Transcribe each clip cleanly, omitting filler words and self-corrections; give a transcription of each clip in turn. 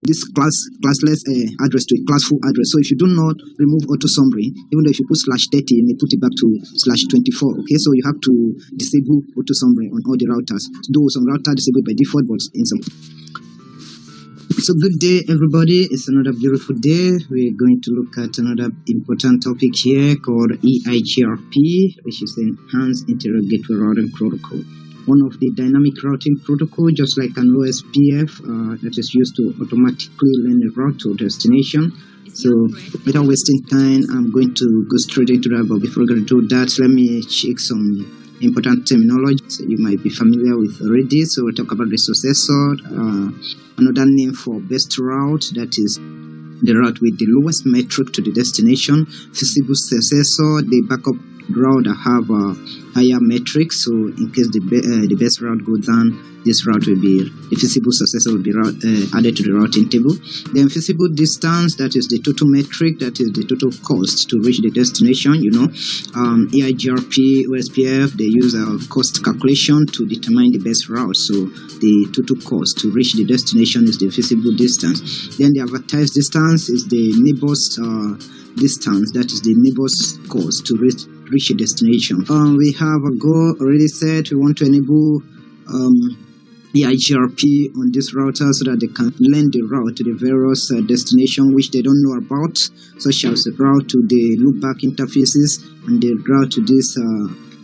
this classless address to a classful address. So if you do not remove auto summary, even though if you put /30, it may put it back to /24. Okay, so you have to disable auto summary on all the routers. Though some router disabled by default, but in some. So good day, everybody. It's another beautiful day. We're going to look at another important topic here called EIGRP, which is the Enhanced Interrogator Routing Protocol. One of the dynamic routing protocol, just like an OSPF, that is used to automatically learn a route to destination. So without wasting time, I'm going to go straight into that. But before I do that, let me check some important terminology so you might be familiar with already. So we'll talk about the successor, another name for best route, that is the route with the lowest metric to the destination. Feasible successor, the backup route that have higher metrics, so in case the best route goes down, this route will be, the feasible successor will be added to the routing table. Then feasible distance, that is the total metric, that is the total cost to reach the destination. EIGRP, OSPF, they use a cost calculation to determine the best route, so the total cost to reach the destination is the feasible distance. Then the advertised distance is the neighbor's distance, that is the neighbor's cost to reach a destination. We have a goal already set. We want to enable EIGRP on this router so that they can learn the route to the various destination which they don't know about, such as the route to the loopback interfaces and the route to this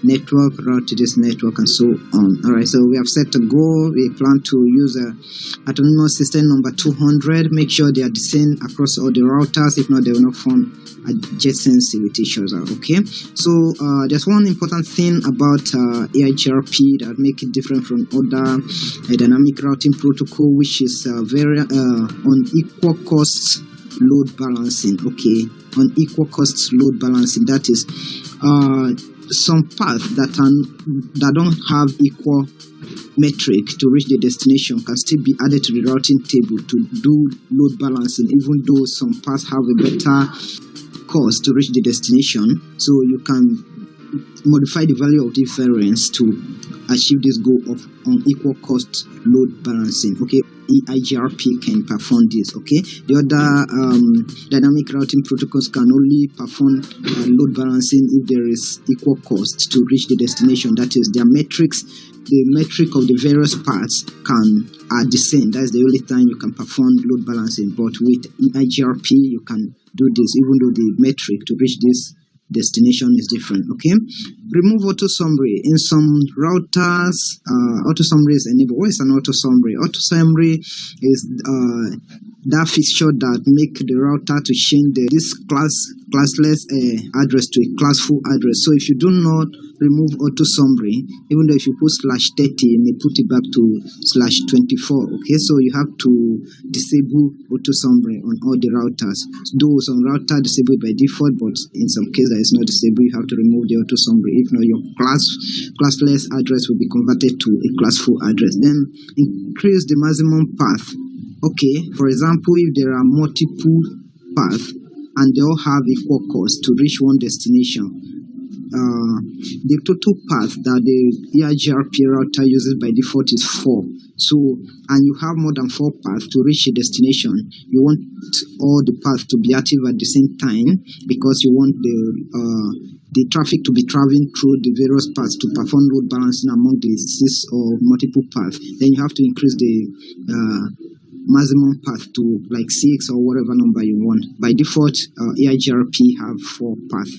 network, and so on. Alright, so we have set a goal. We plan to use a autonomous system number 200. Make sure they are the same across all the routers. If not, they will not form adjacency with each other. Okay, so there's one important thing about EIGRP that make it different from other dynamic routing protocol, which is very on equal costs load balancing. Okay, on equal costs load balancing, that is some paths that don't have equal metric to reach the destination can still be added to the routing table to do load balancing, even though some paths have a better cost to reach the destination. So you can modify the value of difference to achieve this goal of unequal cost load balancing. Okay, EIGRP can perform this. Okay, the other dynamic routing protocols can only perform load balancing if there is equal cost to reach the destination. That is, their metrics, the metric of the various parts are the same. That's the only time you can perform load balancing. But with EIGRP, you can do this even though the metric to reach this destination is different. Okay, remove auto summary. In some routers, auto summary is enabled. What is an auto summary? Auto summary is that fixture that make the router to change this classless address to a classful address. So if you do not remove auto summary, even though if you put /30, it may put it back to /24. Okay, so you have to disable auto summary on all the routers. Though some router disabled by default, but in some cases that is not disabled, you have to remove the auto summary. If not, your classless address will be converted to a classful address. Then increase the maximum path. Okay, for example, if there are multiple paths and they all have equal cost to reach one destination, the total path that the EIGRP router uses by default is 4. So, and you have more than 4 paths to reach a destination. You want all the paths to be active at the same time because you want the traffic to be traveling through the various paths to perform load balancing among the 6 or multiple paths. Then you have to increase the maximum path to like 6 or whatever number you want. By default, EIGRP have 4 paths.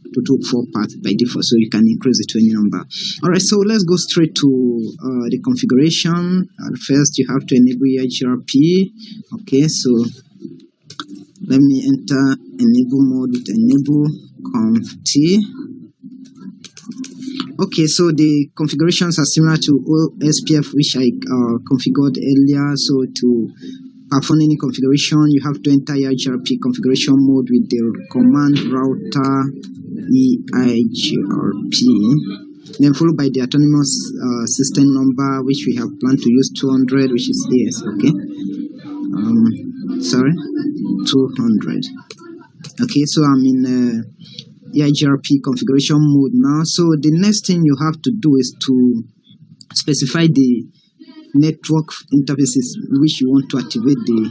Total 4 paths by default, so you can increase it to any number. Alright, so let's go straight to the configuration. First, you have to enable EIGRP. Okay, so let me enter enable mode with enable conft. Okay, so the configurations are similar to OSPF, which I configured earlier. So to perform any configuration, you have to enter EIGRP configuration mode with the command router EIGRP, then followed by the autonomous system number, which we have planned to use 200, which is AS. Okay, 200. Okay, so I'm in EIGRP configuration mode now. So the next thing you have to do is to specify the network interfaces which you want to activate the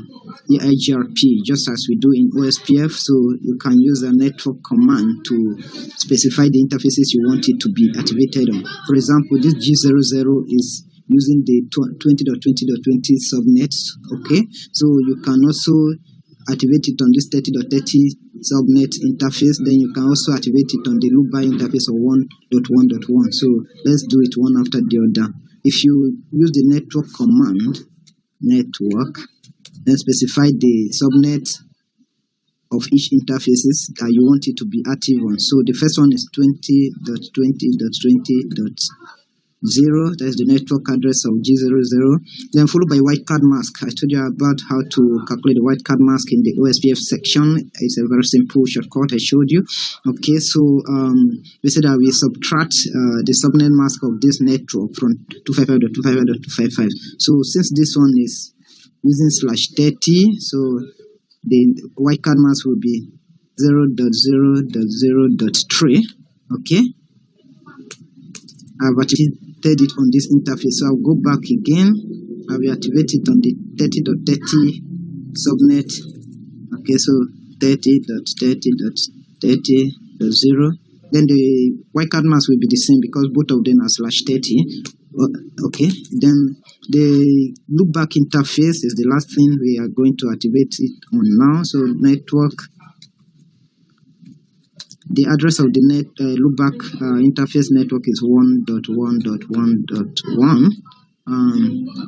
EIGRP, just as we do in OSPF. So you can use a network command to specify the interfaces you want it to be activated on. For example, this G00 is using the 20.20.20 subnet. Okay, so you can also activate it on this 30.30 subnet interface. Then you can also activate it on the loopback interface of 1.1.1. So let's do it one after the other. If you use the network command, network, then specify the subnet of each interfaces that you want it to be active on. So the first one is 20.20.20.0. That's the network address of G00. Then followed by wildcard mask. I told you about how to calculate the wildcard mask in the OSPF section. It's a very simple shortcut I showed you. Okay, so we said that we subtract the subnet mask of this network from 255.255.255. So since this one is using /30, so the wildcard mask will be 0.0.0.3. Okay, I've activated it on this interface, so I'll go back again. I will activate it on the 30.30 subnet. Okay, so 30.30.30.0. Then the wildcard mask will be the same because both of them are /30. Okay, then the loopback interface is the last thing we are going to activate it on now. So network, the address of the loopback interface network is 1.1.1.1.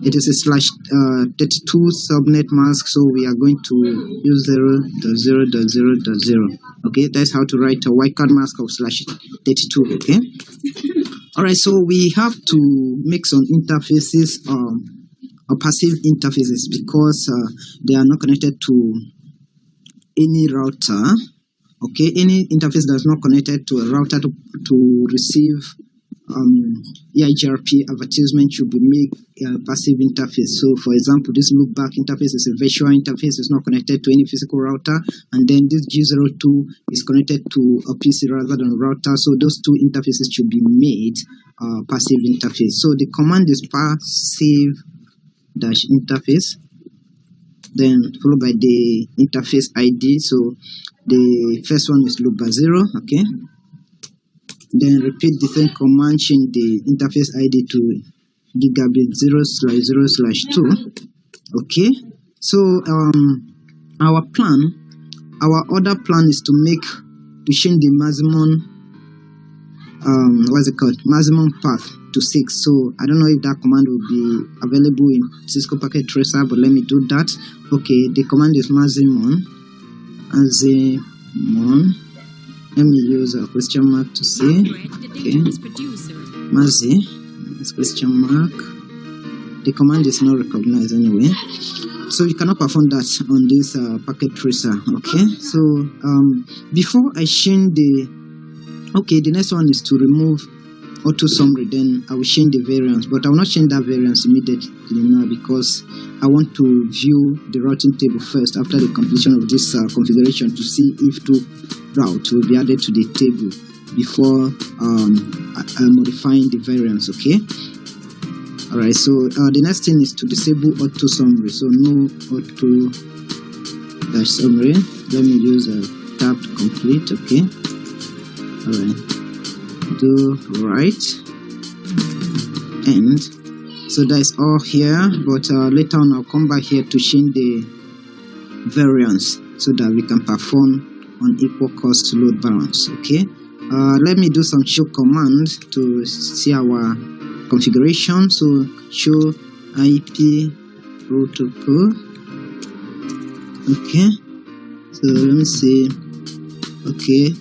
It is a /32 subnet mask, so we are going to use 0.0.0.0. Okay, that's how to write a wildcard mask of /32. Okay. All right, so we have to make some interfaces or passive interfaces because they are not connected to any router. Okay, any interface that's not connected to a router to receive EIGRP advertisement should be made a passive interface. So, for example, this loopback interface is a virtual interface. It's not connected to any physical router. And then this G02 is connected to a PC rather than a router. So, those two interfaces should be made passive interface. So, the command is passive-interface, then followed by the interface ID. So, the first one is loopback 0. Okay. Then repeat the same command, change the interface ID to gigabit 0/0/2. Okay, so our other plan is to change the maximum maximum path to 6. So I don't know if that command will be available in Cisco Packet Tracer, but let me do that. Okay, the command is maximum. Let me use a question mark to say, okay, Mazi, it's question mark. The command is not recognized anyway, so you cannot perform that on this packet tracer. Okay, so before I change the next one is to remove auto summary. Then I will change the variance, but I will not change that variance immediately now because I want to view the routing table first after the completion of this configuration to see if two routes will be added to the table before modifying the variance. Okay. All right. So the next thing is to disable auto summary. So no auto summary. Let me use a tab to complete. Okay. All right. Do right and so that's all here, but later on I'll come back here to change the variance so that we can perform on equal cost load balance. Okay, let me do some show command to see our configuration. So show IP protocol. Okay, so let me see. Okay,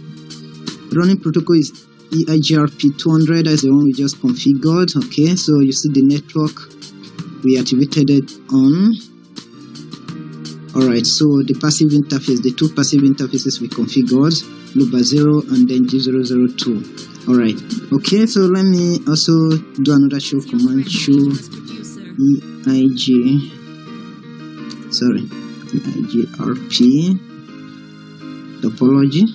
running protocol is EIGRP 200. That's the one we just configured. Okay, so you see the network we activated it on. Alright, so the passive interface, the two passive interfaces we configured, loopback 0 and then G002. Alright, okay, so let me also do another show command, show EIGRP topology.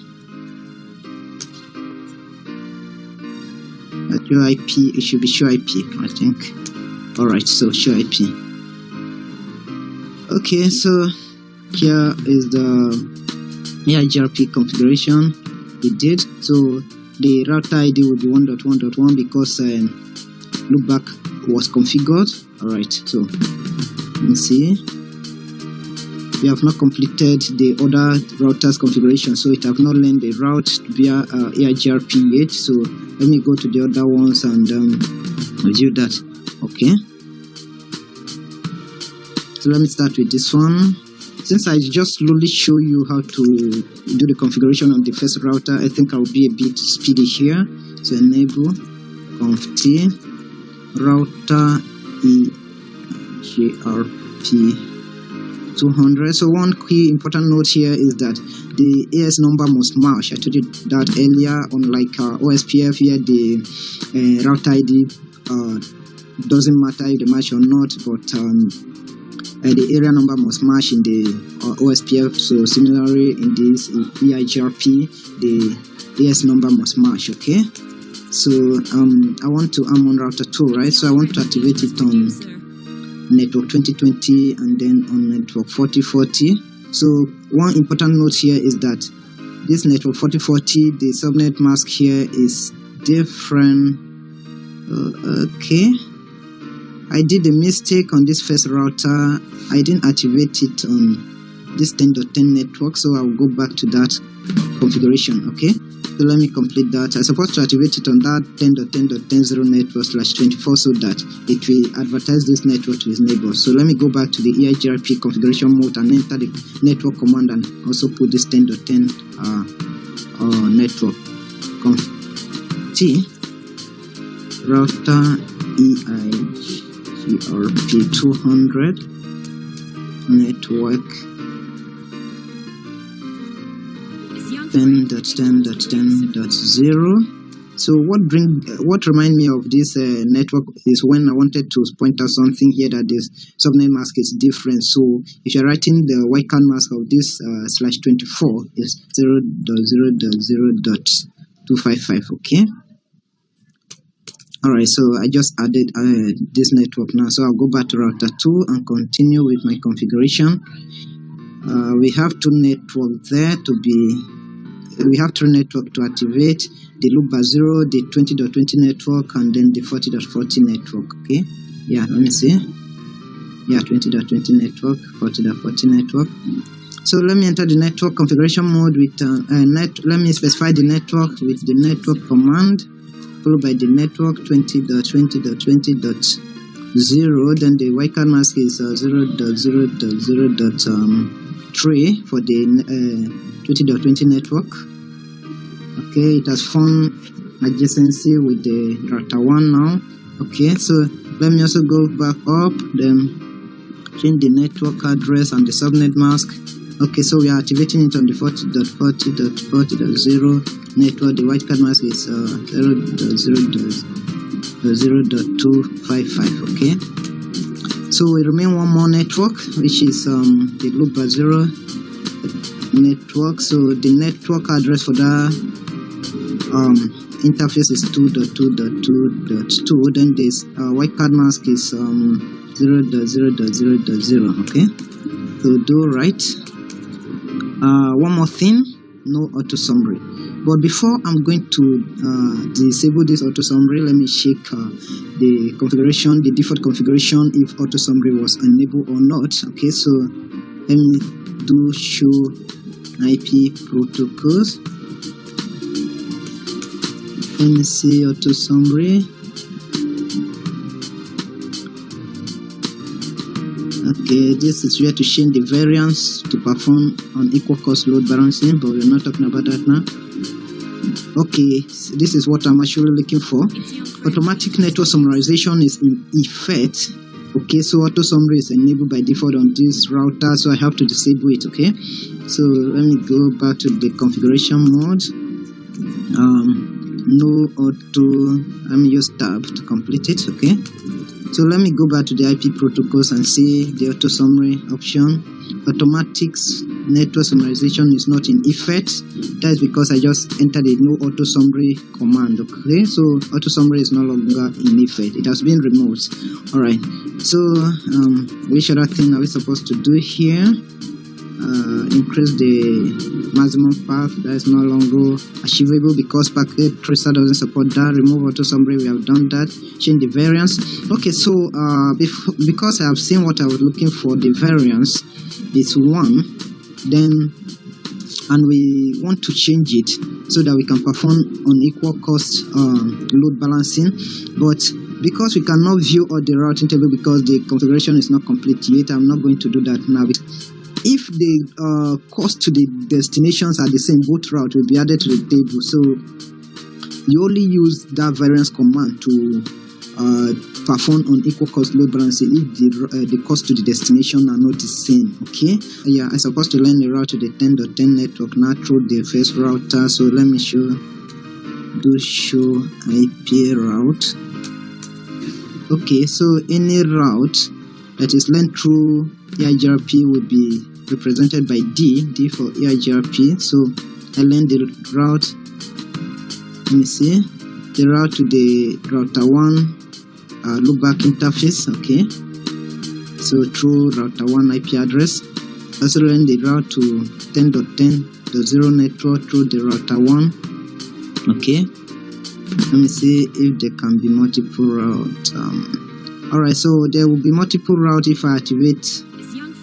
At your IP, it should be show IP, I think. All right, so show IP. Okay, so here is the EIGRP configuration we did. So the router ID will be 1.1.1 because loopback was configured. All right, so let me see. We have not completed the other routers configuration, so it have not learned the route via EIGRP yet. So let me go to the other ones and review that. Okay, so let me start with this one. Since I just slowly show you how to do the configuration on the first router, I think I'll be a bit speedy here. So enable conft router EIGRP 200. So one key important note here is that the AS number must match. I told you that earlier. Unlike OSPF, here the router ID doesn't matter if they match or not, but the area number must match in the OSPF. So similarly in this EIGRP, the AS number must match. Okay, so I want to on router 2, right? So I want to activate it on network 2020 and then on network 4040. So one important note here is that this network 4040, the subnet mask here is different. Okay, I did a mistake on this first router. I didn't activate it on this 10.10 network, so I'll go back to that configuration. Okay, so let me complete that. I'm supposed to activate it on that 10.10.10.0 network /24 so that it will advertise this network to its neighbors. So let me go back to the EIGRP configuration mode and enter the network command and also put this 10.10 network conf t router EIGRP 200 network 10.10.10.0. So what remind me of this network is when I wanted to point out something here that this subnet mask is different. So if you're writing the wildcard mask of this /24 is 0.0.0.255. Okay. All right, so I just added this network now. So I'll go back to router 2 and continue with my configuration. We have two networks there to be. We have three networks to activate: the loopback 0, the 20.20 network, and then the 40.40 network. Okay. Yeah. Let me see. Yeah, 20.20 network, 40.40 network. So let me enter the network configuration mode with let me specify the network with the network command, followed by the network 20.20.20.0. Then the wildcard mask is 0.0.0.3 for the 20.20 network. Okay, it has found adjacency with the router 1 now. Okay, so let me also go back up, then change the network address and the subnet mask. Okay, so we are activating it on the 40.40.40.0 network. The wildcard mask is 0.0.0.255. Okay, so we remain one more network, which is the loopback 0 network. So the network address for that interface is 2.2.2.2. Then this wildcard mask is 0.0.0.0. Okay, so do right. One more thing, no auto summary. But before I'm going to disable this auto summary, let me check the configuration, the default configuration, if auto summary was enabled or not. Okay, so let me do show IP protocols. Let me see auto summary. Okay, this is where to change the variance to perform unequal cost load balancing, but we're not talking about that now. Okay, this is what I'm actually looking for. Automatic network summarization is in effect. Okay, so auto summary is enabled by default on this router, so I have to disable it. Okay, so let me go back to the configuration mode. No auto. Let me use tab to complete it. Okay, So let me go back to the IP protocols and see the auto summary option. Automatic network summarization is not in effect. That is because I just entered a no auto summary command. Okay, so auto summary is no longer in effect. It has been removed. Alright, so which other thing are we supposed to do here? Increase the maximum path. That is no longer achievable because packet tracer doesn't support that. Remove auto summary, we have done that. Change the variance. Okay, so because I have seen what I was looking for, the variance is 1, then and we want to change it so that we can perform unequal cost load balancing, but because we cannot view all the routing table because the configuration is not complete yet, I'm not going to do that now. If the cost to the destinations are the same, both routes will be added to the table. So you only use that variance command to perform unequal cost load balancing if the cost to the destination are not the same. Okay, yeah, I'm supposed to learn the route to the 10.10 network now through the first router. So let me show IP route. Okay, so any route that is learned through EIGRP will be represented by D for EIGRP. So I learned the route. Let me see the route to the router 1 loopback interface. Okay, so through router 1 IP address. Also learn the route to 10.10.0 network through the router 1. Okay, let me see if there can be multiple routes. Alright, so there will be multiple routes if I activate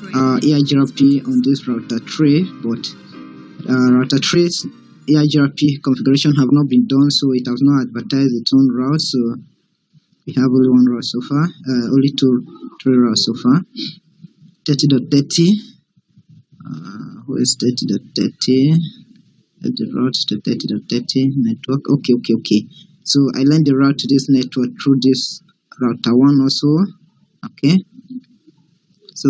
EIGRP on this router 3, but router 3's EIGRP configuration have not been done, so it has not advertised its own route. So we have only one route so far, only three routes so far. 30.30. Who is 30.30? The route to 30.30 network. Okay. So I learned the route to this network through this router 1 also. Okay, so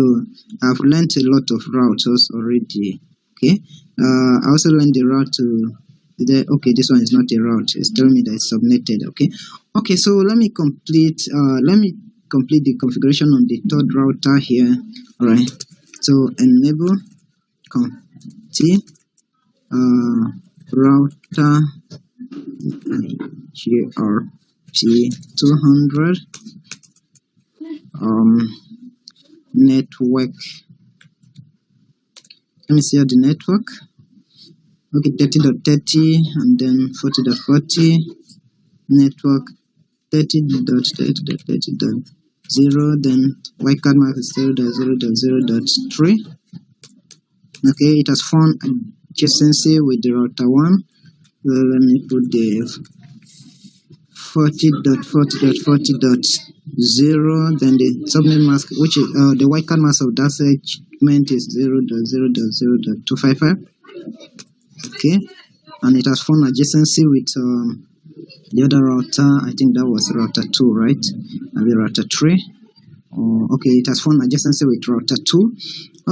I've learned a lot of routers already. Okay, I also learned the route to okay, this one is not a route, it's telling me that it's subnetted. Okay, so let me complete the configuration on the third router here. Alright, so enable router EIGRP 200 network. Let me see how the network. Okay, 30.30 and then 40.40 network 30.30.30.0, then wildcard mark is 0.0.0.3. Okay, it has found adjacency with the router 1. So let me put the 40.40.40.0, then the subnet mask, which is the wildcard mask of that segment is 0.0.0.255. Okay, and it has found adjacency with the other router. I think that was router 2, right? And the router 3. Okay, it has found adjacency with router 2.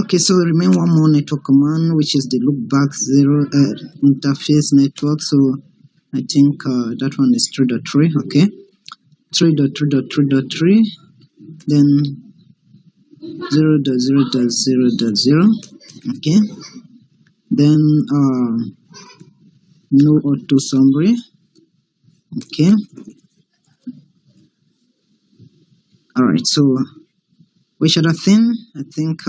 Okay, so remain one more network command, which is the loopback 0 interface network. So I think that one is 3.3. Okay, 3.3.3.3, then 0.0.0.0. Okay, then no auto summary. Okay, alright, so which other thing? I think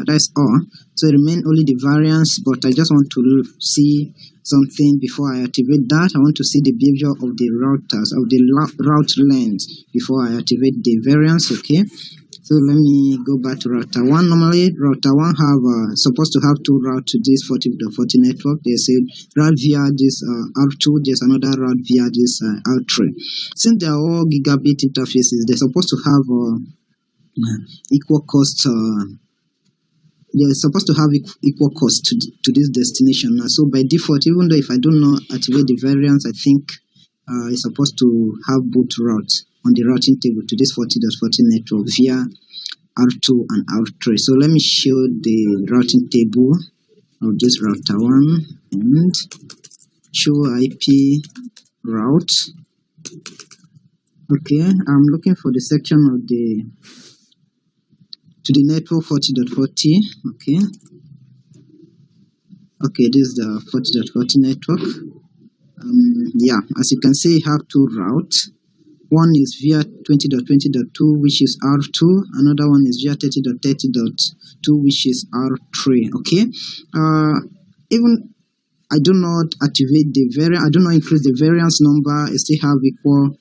that's all. So it remain only the variance, but I just want to see something before I activate that. I want to see the behavior of the routers, of the route length before I activate the variance. Okay, so let me go back to router 1. Normally router 1 have supposed to have two routes to this 40.40 network. They say route via this R2, there's another route via this R3. Since they are all gigabit interfaces, they're supposed to have equal cost. They're supposed to have equal cost to this destination. So by default, even though if I do not activate the variance, I think it's supposed to have both routes on the routing table to this 40.40 network via R2 and R3. So let me show the routing table of this router 1 and show IP route. Okay, I'm looking for the section of the network 40.40. Okay, this is the 40.40 network. Yeah, as you can see, you have two routes. One is via 20.20.2, which is R2. Another one is via 30.30.2, which is R3. Okay. Even I do not activate the variant. I do not increase the variance number. I still have equal.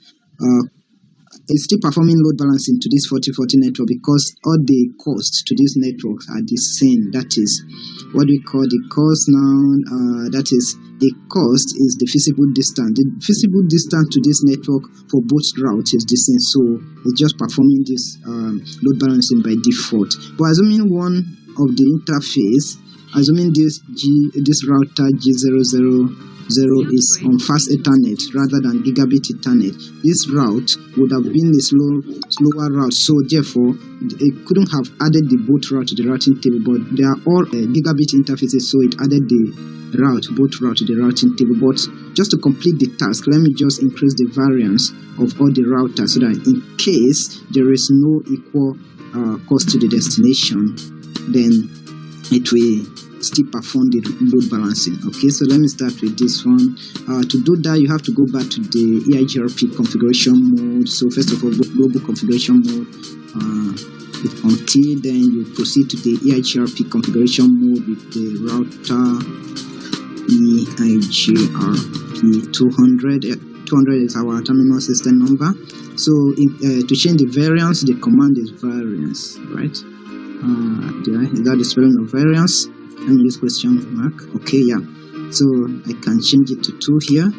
It's still performing load balancing to this 40.40 network because all the costs to these networks are the same. That is what we call the cost now. That is the cost is the physical distance. The physical distance to this network for both routes is the same. So it's just performing this load balancing by default. But assuming one of the interface, assuming this router G000 is on fast Ethernet rather than gigabit Ethernet, this route would have been a slower route. So therefore, it couldn't have added the both route to the routing table. But they are all gigabit interfaces, so it added the both route to the routing table. But just to complete the task, let me just increase the variance of all the routers so that in case there is no equal cost to the destination, then it will still perform the load balancing. Okay, so let me start with this one. To do that, you have to go back to the EIGRP configuration mode. So first of all, global configuration mode with until, then you proceed to the EIGRP configuration mode with the router EIGRP 200. 200 is our terminal system number. So to change the variance, the command is variance, right? Is that the spelling of variance? Let me use question mark. Okay, yeah. So I can change it to 2 here.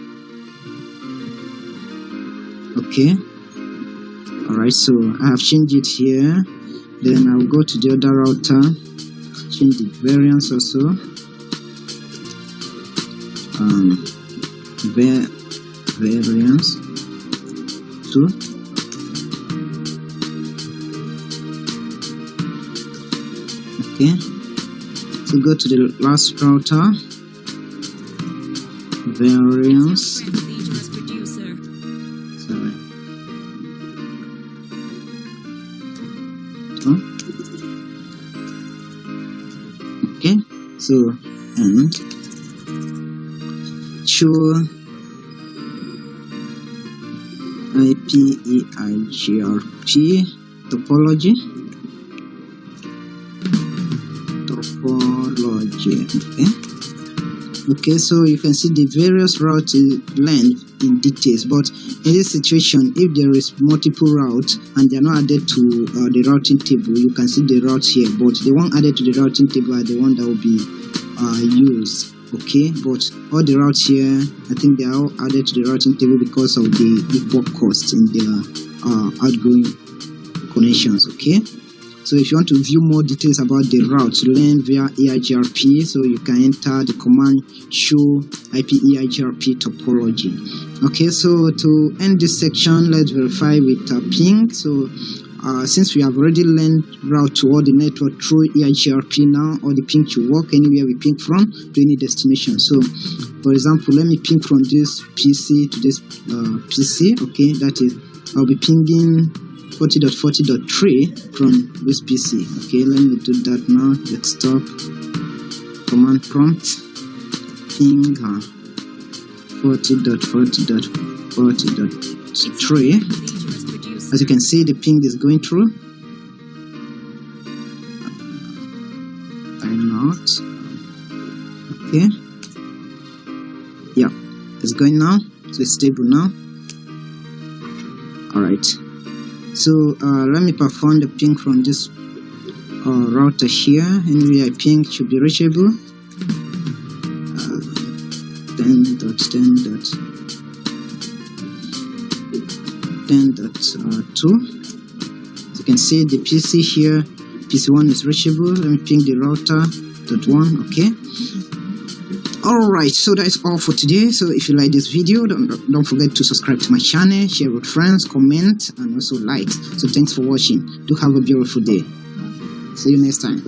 Okay. Alright, so I have changed it here. Then I'll go to the other router, change the variance also. Variance 2. Okay. So go to the last router, variance. Sorry. Okay. So and show EIGRP topology. Okay, so you can see the various route length in details, but in this situation, if there is multiple routes and they are not added to the routing table, you can see the routes here, but the one added to the routing table are the one that will be used. Okay, but all the routes here, I think they are all added to the routing table because of the equal cost in their outgoing connections. Okay. So if you want to view more details about the route length via EIGRP, so you can enter the command show IP EIGRP topology. Okay, so to end this section, let's verify with ping. So since we have already learned route to all the network through EIGRP, now all the ping should work anywhere we ping from to any destination. So for example, let me ping from this PC to this PC. Okay, that is, I'll be pinging 40.40.3 from this PC. Okay, let me do that now. Let's stop. Command prompt ping 40.40.40.3. As you can see, the ping is going through. Timeout. Okay. Yeah, it's going now. So it's stable now. All right. So let me perform the ping from this router here. Anyway, I ping should be reachable. 10.10.2. As you can see, the PC here, PC1 is reachable. Let me ping the router .1. Okay. Alright, so that's all for today. So if you like this video, don't forget to subscribe to my channel, share with friends, comment, and also like. So thanks for watching. Do have a beautiful day. See you next time.